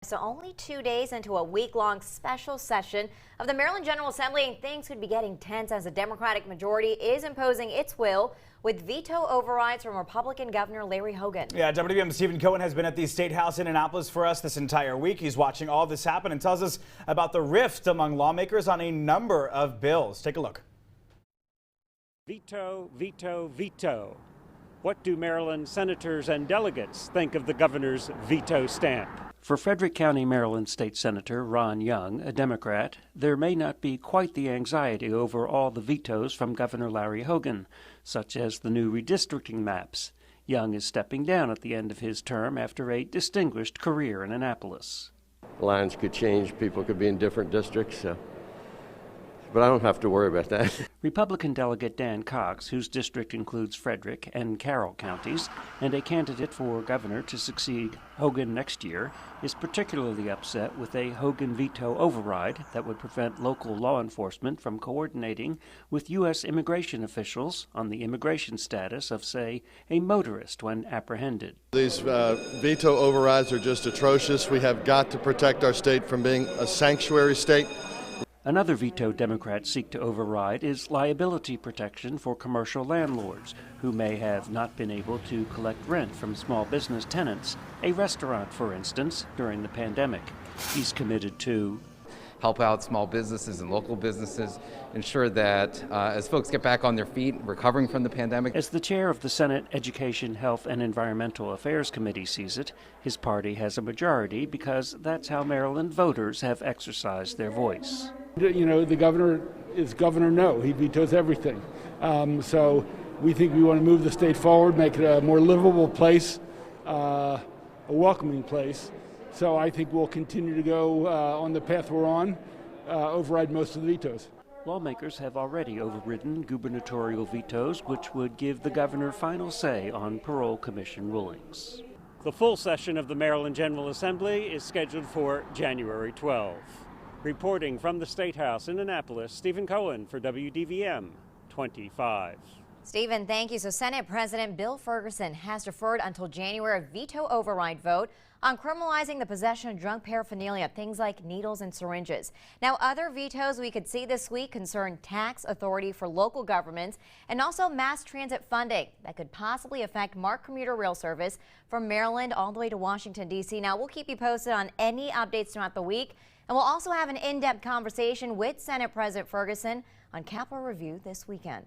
So only 2 days into a week-long special session of the Maryland General Assembly, and things could be getting tense as the Democratic majority is imposing its will with veto overrides from Republican Governor Larry Hogan. Yeah, WBM's Stephen Cohen has been at the State House in Annapolis for us this entire week. He's watching all this happen and tells us about the rift among lawmakers on a number of bills. Take a look. Veto, veto, veto. What do Maryland senators and delegates think of the governor's veto stamp? For Frederick County, Maryland State Senator Ron Young, a Democrat, there may not be quite the anxiety over all the vetoes from Governor Larry Hogan, such as the new redistricting maps. Young is stepping down at the end of his term after a distinguished career in Annapolis. Lines could change, people could be in different districts, but I don't have to worry about that. Republican delegate Dan Cox, whose district includes Frederick and Carroll counties, and a candidate for governor to succeed Hogan next year, is particularly upset with a Hogan veto override that would prevent local law enforcement from coordinating with U.S. immigration officials on the immigration status of, say, a motorist when apprehended. These veto overrides are just atrocious. We have got to protect our state from being a sanctuary state. Another veto Democrats seek to override is liability protection for commercial landlords who may have not been able to collect rent from small business tenants, a restaurant, for instance, during the pandemic. He's committed to help out small businesses and local businesses, ensure that as folks get back on their feet, recovering from the pandemic. As the chair of the Senate Education, Health, and Environmental Affairs Committee sees it, his party has a majority because that's how Maryland voters have exercised their voice. You know, the governor is Governor No. He vetoes everything. So we think we want to move the state forward, make it a more livable place, a welcoming place. So I think we'll continue to go on the path we're on, override most of the vetoes. Lawmakers have already overridden gubernatorial vetoes, which would give the governor final say on parole commission rulings. The full session of the Maryland General Assembly is scheduled for January 12. Reporting from the State House in Annapolis, Stephen Cohen for WDVM 25. Stephen, thank you. So Senate President Bill Ferguson has deferred until January veto override vote on criminalizing the possession of drug paraphernalia, things like needles and syringes. Now, other vetoes we could see this week concern tax authority for local governments and also mass transit funding that could possibly affect MARC commuter rail service from Maryland all the way to Washington, D.C. Now, we'll keep you posted on any updates throughout the week, and we'll also have an in-depth conversation with Senate President Ferguson on Capitol Review this weekend.